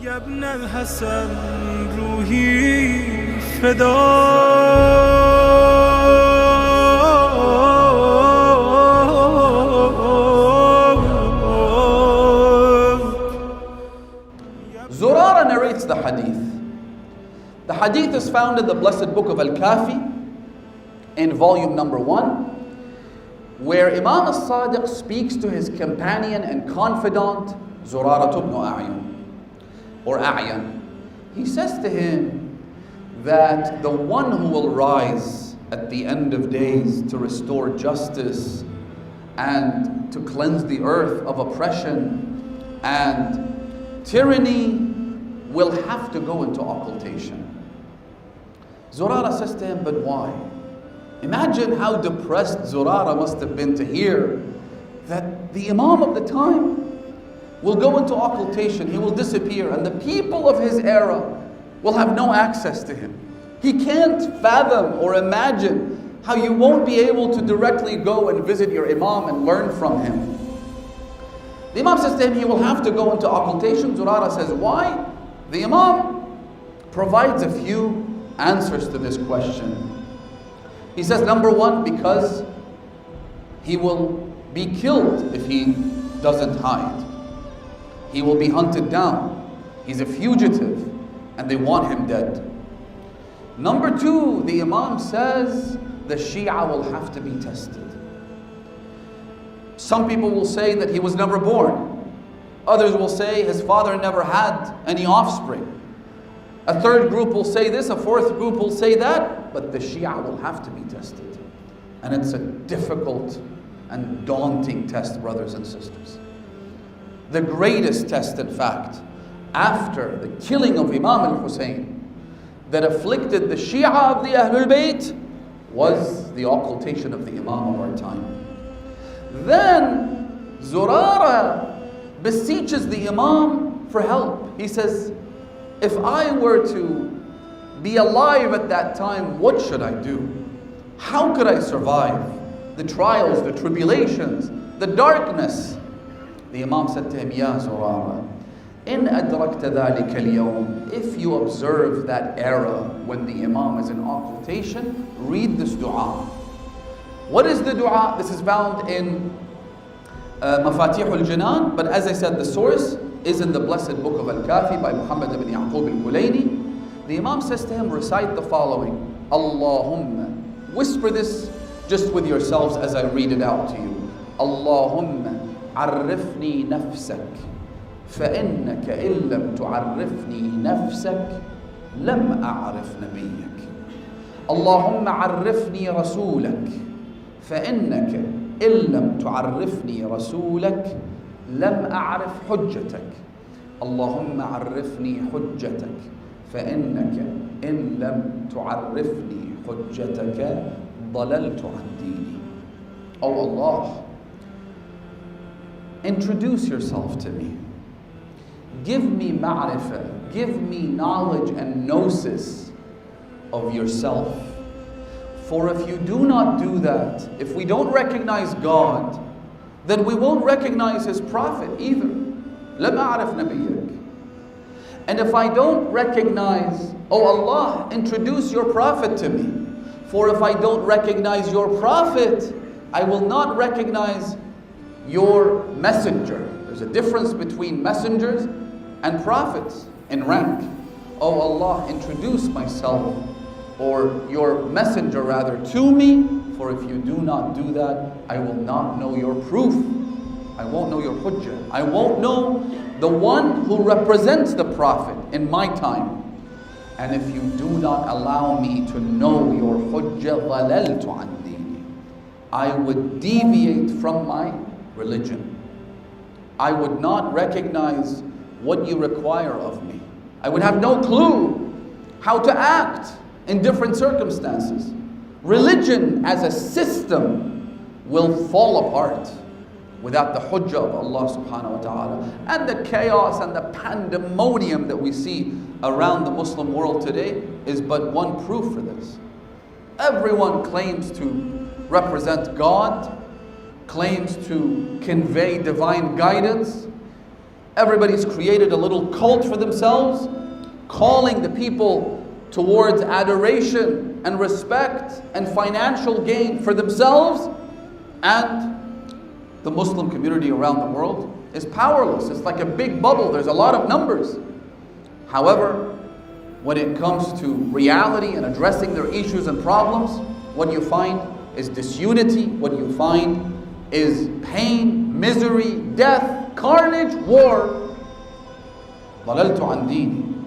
يا ابن الحسن روحي فدا Zurara narrates the hadith. The hadith is found in the blessed book of Al-Kafi in volume number 1, where Imam al-Sadiq speaks to his companion and confidant Zurara ibn A'yan, or A'yan. He says to him that the one who will rise at the end of days to restore justice and to cleanse the earth of oppression and tyranny will have to go into occultation. Zurara says to him, but why? Imagine how depressed Zurara must have been to hear that the Imam of the time will go into occultation, he will disappear, and the people of his era will have no access to him. He can't fathom or imagine how you won't be able to directly go and visit your Imam and learn from him. The Imam says to him, he will have to go into occultation. Zurara says, why? The Imam provides a few answers to this question. He says, number one, because he will be killed if he doesn't hide. He will be hunted down. He's a fugitive and they want him dead. Number two, the Imam says the Shia will have to be tested. Some people will say that he was never born. Others will say his father never had any offspring. A third group will say this, a fourth group will say that, but the Shia will have to be tested. And it's a difficult and daunting test, brothers and sisters. The greatest test, in fact, after the killing of Imam al-Hussein that afflicted the Shia of the Ahlul Bayt was the occultation of the Imam of our time. Then Zurara beseeches the Imam for help. He says, if I were to be alive at that time, what should I do? How could I survive the trials, the tribulations, the darkness? The Imam said to him, Ya Zurara, in adrakta dhalika al-yawm, if you observe that era when the Imam is in occultation, read this dua. What is the dua? This is found in Mafatih al-Jinan, but as I said, the source is in the blessed book of Al-Kafi by Muhammad ibn Yaqub al-Kulayni. The Imam says to him, recite the following, Allahumma, whisper this just with yourselves as I read it out to you. Allahumma عرفني نفسك فإنك إن لم تعرفني نفسك لم أعرف نبيك. اللهم عرفني رسولك فإنك إن لم تعرفني رسولك لم أعرف حجتك. اللهم عرفني حجتك فإنك إن لم تعرفني حجتك ضللت عن ديني. Oh Allah, introduce yourself to me. Give me ma'rifah, give me knowledge and gnosis of yourself. For if you do not do that, if we don't recognize God, then we won't recognize His Prophet either. لَمْ أَعْرِفْ نَبِيَّكَ. And if I don't recognize, oh Allah, introduce your Prophet to me. For if I don't recognize your Prophet, I will not recognize your messenger. There's a difference between messengers and prophets in rank. Oh Allah, introduce myself, or your messenger rather, to me, for if you do not do that, I will not know your proof. I won't know your hujjah. I won't know the one who represents the Prophet in my time. And if you do not allow me to know your hujjah, ضَلَلْتُ عَنْ دِينِي, I would deviate from my religion. I would not recognize what you require of me. I would have no clue how to act in different circumstances. Religion as a system will fall apart without the hujjah of Allah subhanahu wa ta'ala. And the chaos and the pandemonium that we see around the Muslim world today is but one proof for this. Everyone claims to represent God, claims to convey divine guidance, Everybody's created a little cult for themselves, calling the people towards adoration and respect and financial gain for themselves, and the Muslim community around the world is powerless. It's like a big bubble. There's a lot of numbers. However, when it comes to reality and addressing their issues and problems, what you find is disunity. What you find is pain, misery, death, carnage, war. ضللت عن ديني.